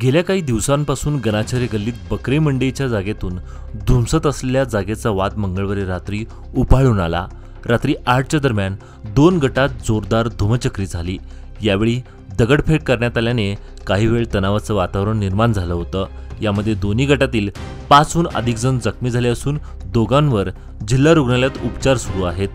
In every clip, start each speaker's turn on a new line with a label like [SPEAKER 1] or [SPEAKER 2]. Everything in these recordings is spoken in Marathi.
[SPEAKER 1] गेल्या काही दिवसांपासून गणाचरे गल्लीत बकरी मंडईच्या जागेतून धुमसत असलेल्या जागेचा वाद मंगळवारी रात्री उफाळून आला। रात्री 8च्या दरम्यान दोन गटात जोरदार धुमचक्री झाली। यावेळी दगडफेक करण्यात आल्याने काही वेळ तणावाचं वातावरण निर्माण झालं होतं। यामध्ये दोन्ही गटातील 5हून अधिक जण जखमी झाले असून दोघांवर जिल्हा रुग्णालयात उपचार सुरू आहेत।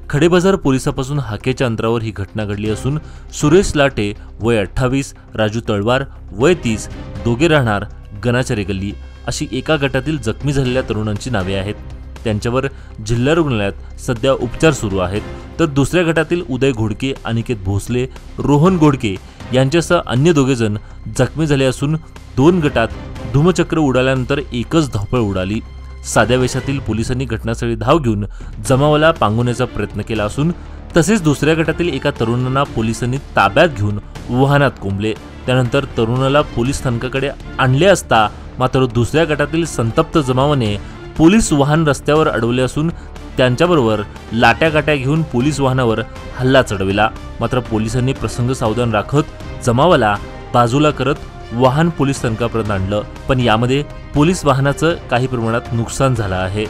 [SPEAKER 1] खडेबाजार पोलिसांपासून हाकेच्या अंतरावर ही घटना घडली असून सुरेश लाटे वय 28, राजू तळवार वय 30 दोघे राहणार गणाचरे गल्ली अशी एका गटातील जखमी झालेल्या तरुणांची नावे आहेत। त्यांच्यावर जिल्हा रुग्णालयात सध्या उपचार सुरू आहेत। तर दुसऱ्या गटातील उदय घोडके, अनिकेत भोसले, रोहन घोडके यांच्यासह अन्य दोघे जण जखमी झाले असून दोन गटात धुमचक्र उडाल्यानंतर एकच धावपळ उडाली। साध्या वेशातील पोलिसांनी घटनास्थळी धाव घेऊन जमावाला पांगवण्याचा प्रयत्न केला असून तसेच दुसऱ्या गटातील एका तरुणांना पोलिसांनी ताब्यात घेऊन वाहनात कोंबले। त्यानंतर तरुणाला पोलीस स्थानकाकडे आणले असता मात्र दुसऱ्या गटातील संतप्त जमावाने पोलीस वाहन रस्त्यावर अडवले असून त्यांच्याबरोबर लाट्याकाट्या घेऊन पोलीस वाहनावर हल्ला चढविला। मात्र पोलिसांनी प्रसंग सावधान राखत जमावाला बाजूला करत वाहन पोलीस स्थानकापर्यंत आणलं, पण यामध्ये पोलीस वाहनाचं काही प्रमाणात नुकसान झालं आहे।